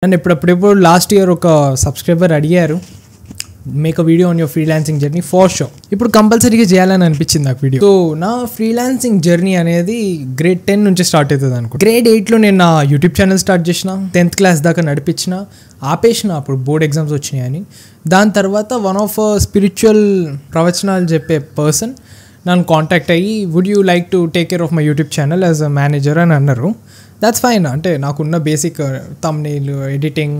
నన్ను ఎప్పుడప్పుడు last year ఒక సబ్స్క్రైబర్ అడిగారు make a video on your freelancing journey for show. ఇప్పుడు కంపల్సరీగా చేయాలని అనిపించింది నాకు వీడియో. సో నా ఫ్రీలాన్సింగ్ జర్నీ అనేది గ్రేడ్ 10 నుంచి స్టార్ట్ అవుతుంది అనుకో. గ్రేడ్ 8లో నేను నా యూట్యూబ్ ఛానల్ స్టార్ట్ చేసిన, 10th క్లాస్ దాకా నడిపించిన, ఆపేసిన అప్పుడు బోర్డ్ ఎగ్జామ్స్ వచ్చినాయని. దాని తర్వాత వన్ ఆఫ్ స్పిరిచువల్ ప్రవచనాలు చెప్పే పర్సన్ నన్ను కాంటాక్ట్ అయ్యి would you like to take care of my YouTube channel as a manager అని అన్నారు. దట్స్ ఫైన్, అంటే నాకున్న బేసిక్ థంబ్నెయిల్ ఎడిటింగ్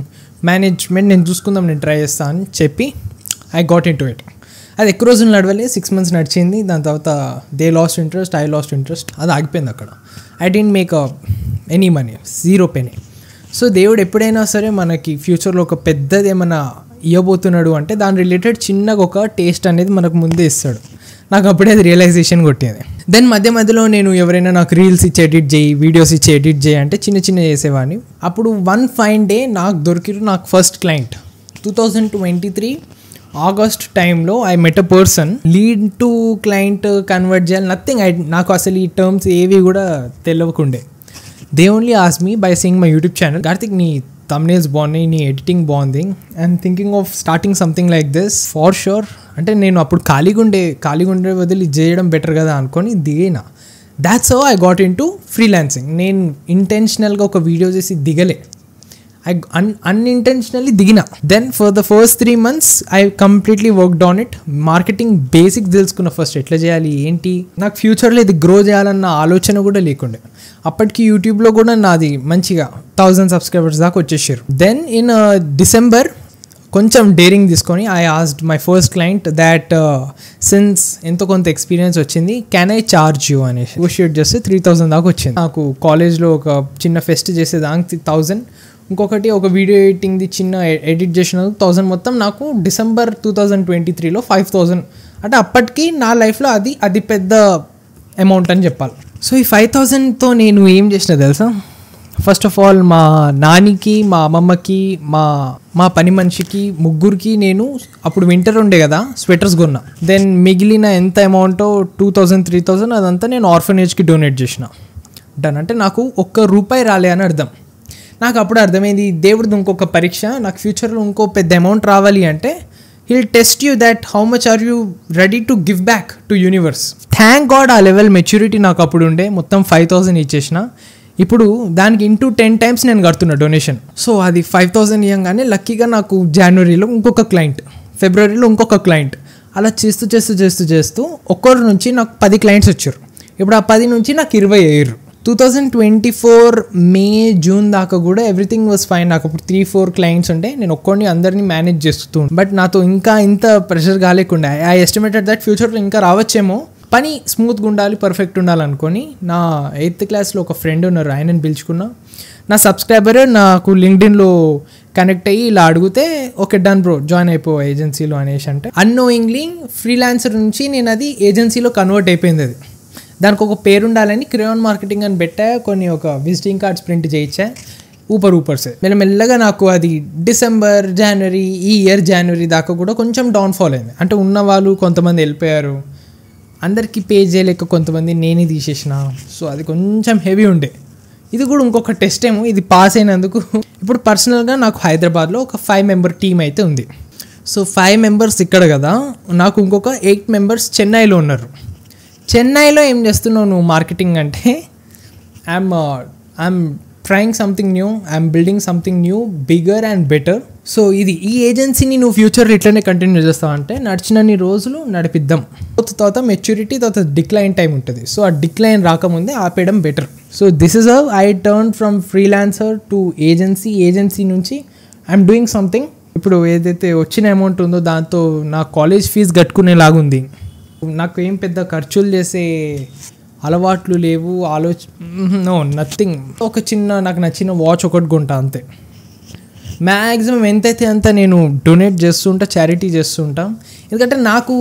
మేనేజ్మెంట్ నేను చూసుకుందాం, నేను ట్రై చేస్తాను అని చెప్పి I got in to it. అది ఎక్కువ రోజులు నడవలే, 6 months నడిచింది. దాని తర్వాత they lost interest, I lost interest, అది ఆగిపోయింది అక్కడ. I didn't make any money, 0 penny. So దేవుడు ఎప్పుడైనా సరే మనకి ఫ్యూచర్లో ఒక పెద్దది ఏమైనా ఇవ్వబోతున్నాడు అంటే దాని రిలేటెడ్ చిన్నగా ఒక టేస్ట్ అనేది మనకు ముందే ఇస్తాడు. నాకు అప్పుడే అది రియలైజేషన్ కొట్టేది. దెన్ మధ్యలో నేను ఎవరైనా నాకు రీల్స్ ఇచ్చి ఎడిట్ చేయి, వీడియోస్ ఇచ్చి ఎడిట్ చేయి అంటే చిన్న చేసేవాడిని. అప్పుడు వన్ ఫైన్ డే నాకు దొరికిరు నాకు ఫస్ట్ క్లయింట్ 2023 ఆగస్ట్ టైంలో. I met a person, lead to client convert చేయాలి నథింగ్. నాకు అసలు ఈ టర్మ్స్ ఏవి కూడా తెలియకుండే. They only ask me by seeing my YouTube channel, Karthik నీ thumbnails బాగున్నాయి, నీ ఎడిటింగ్ బాగుంది, I'm thinking of starting something like this for sure. అంటే నేను అప్పుడు ఖాళీగా ఉండే వదిలి చేయడం బెటర్ కదా అనుకొని దిగిన. That's how I got into freelancing. నేను ఇంటెన్షనల్గా ఒక వీడియో చేసి దిగలే, ఐ అన్ఇంటెన్షనల్లీ దిగిన. Then for the first 3 months I completely worked on it. Marketing basics తెలుసుకున్న ఫస్ట్, ఎట్లా చేయాలి ఏంటి. నాకు ఫ్యూచర్లో ఇది గ్రో చేయాలన్న ఆలోచన కూడా లేకుండే. అప్పటికి యూట్యూబ్లో కూడా నాది మంచిగా 1000 subscribers దాకా వచ్చేసారు. దెన్ ఇన్ డిసెంబర్ కొంచెం డేరింగ్ తీసుకొని I asked my first client that since ఎంతో కొంత ఎక్స్పీరియన్స్ వచ్చింది, క్యాన్ ఐ చార్జ్ యూ అనేసి నెగోషియేట్ చేస్తే 3000 దాకా వచ్చింది. నాకు కాలేజ్లో ఒక చిన్న ఫెస్ట్ చేసేదానికి 1000, ఇంకొకటి ఒక వీడియో ఎడిటింగ్ది చిన్న ఎడిట్ చేసినందుకు 1000, మొత్తం నాకు డిసెంబర్ 2023లో 5000. అంటే అప్పటికి నా లైఫ్లో అది పెద్ద అమౌంట్ అని చెప్పాలి. సో ఈ 5000తో నేను ఏం చేసిన తెలుసా, ఫస్ట్ ఆఫ్ ఆల్ మా నానికి, మా అమ్మమ్మకి, మా పని మనిషికి, ముగ్గురికి నేను అప్పుడు వింటర్ ఉండే కదా స్వెటర్స్ కొన్నా. దెన్ మిగిలిన ఎంత అమౌంటో 2000, 3000 అదంతా నేను ఆర్ఫనేజ్కి డొనేట్ చేసిన. డన్. అంటే నాకు ₹1 రాలే అని అర్థం. నాకు అప్పుడు అర్థమైంది దేవుడిది ఇంకొక పరీక్ష, నాకు ఫ్యూచర్లో ఇంకో పెద్ద అమౌంట్ రావాలి అంటే he'll test you that how much are you ready to give back to universe. Thank God ఆ లెవెల్ మెచ్యూరిటీ నాకు అప్పుడు ఉండే. మొత్తం 5000 ఇచ్చేసిన. ఇప్పుడు దానికి ఇంటూ 10 times నేను కడుతున్నా డొనేషన్. సో అది 5000 ఇవ్వగానే లక్కీగా నాకు జనవరిలో ఇంకొక క్లయింట్, ఫిబ్రవరిలో ఇంకొక క్లయింట్, అలా చేస్తూ ఒక్కరి నుంచి నాకు 10 clients వచ్చారు. ఇప్పుడు ఆ 10 నుంచి నాకు 20 అయ్యారు. 2024 మే జూన్ దాకా కూడా ఎవ్రీథింగ్ వాజ్ ఫైన్. నాకు అప్పుడు 3-4 clients ఉంటే నేను ఒక్కడిని అందరినీ మేనేజ్ చేస్తూ, బట్ నాతో ఇంకా ఇంత ప్రెషర్ కాలేకుండా ఐ ఎస్టిమేటెడ్ దట్ ఫ్యూచర్లో ఇంకా రావచ్చేమో, పని స్మూత్గా ఉండాలి, పర్ఫెక్ట్ ఉండాలనుకొని నా 8th క్లాస్లో ఒక ఫ్రెండ్ ఉన్నారు, ఆయనని పిలుచుకున్నా. నా సబ్స్క్రైబర్ నాకు లింక్డ్ఇన్లో కనెక్ట్ అయ్యి ఇలా అడిగితే ఓకే డన్ బ్రో జాయిన్ అయిపో ఏజెన్సీలో అనేసి అంటే అన్నోయింగ్లీ ఫ్రీలాన్సర్ నుంచి నేను అది ఏజెన్సీలో కన్వర్ట్ అయిపోయింది. అది దానికి ఒక పేరు ఉండాలని క్రేయాన్ మార్కెటింగ్ అని పెట్టా, కొన్ని ఒక విజిటింగ్ కార్డ్స్ ప్రింట్ చేయించా, ఊపర్సే మెల్లగా నాకు అది డిసెంబర్, జనవరి, ఈ ఇయర్ జనవరి దాకా కూడా కొంచెం డౌన్ఫాల్ అయింది. అంటే ఉన్న వాళ్ళు కొంతమంది వెళ్ళిపోయారు, అందరికీ పే చేయలేక కొంతమంది నేనే తీసేసిన. సో అది కొంచెం హెవీ ఉండే. ఇది కూడా ఇంకొక టెస్ట్ ఏమో, ఇది పాస్ అయినందుకు. ఇప్పుడు పర్సనల్గా నాకు హైదరాబాద్లో ఒక 5-member టీమ్ అయితే ఉంది. సో 5 members ఇక్కడ కదా, నాకు ఇంకొక 8 members చెన్నైలో ఉన్నారు. చెన్నైలో ఏం చేస్తున్నావు నువ్వు మార్కెటింగ్ అంటే, I'm trying something new, I'm building something new, bigger and better. So ఈ ఏజెన్సీని నువ్వు ఫ్యూచర్లో ఇట్లనే కంటిన్యూ చేస్తావు అంటే నడిచినన్ని రోజులు నడిపిద్దాం. తర్వాత మెచ్యూరిటీ, తర్వాత డిక్లైన్ టైం ఉంటుంది. సో ఆ డిక్లైన్ రాకముందే ఆపేయడం better. So this is how I turn from freelancer to agency నుంచి ఐఎమ్ డూయింగ్ సంథింగ్. ఇప్పుడు ఏదైతే వచ్చిన అమౌంట్ ఉందో దాంతో నా కాలేజ్ ఫీజు కట్టుకునేలాగుంది. నాకు ఏం పెద్ద ఖర్చులు చేసే అలవాట్లు లేవు, నో నథింగ్. ఒక నాకు నచ్చిన వాచ్ ఒకటి కొంటా అంతే. మ్యాక్సిమం ఎంతైతే అంత నేను డొనేట్ చేస్తుంటా, చారిటీ చేస్తుంటా. ఎందుకంటే నాకు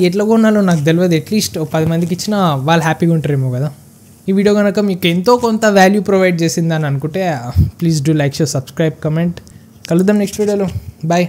ఎట్లా కొనాలో నాకు తెలియదు. అట్లీస్ట్ 10 మందికి ఇచ్చినా వాళ్ళు హ్యాపీగా ఉంటారేమో కదా. ఈ వీడియో కనుక మీకు ఎంతో కొంత వాల్యూ ప్రొవైడ్ చేసిందని అనుకుంటే please do like, share, subscribe, comment. కలుద్దాం నెక్స్ట్ వీడియోలో. బాయ్.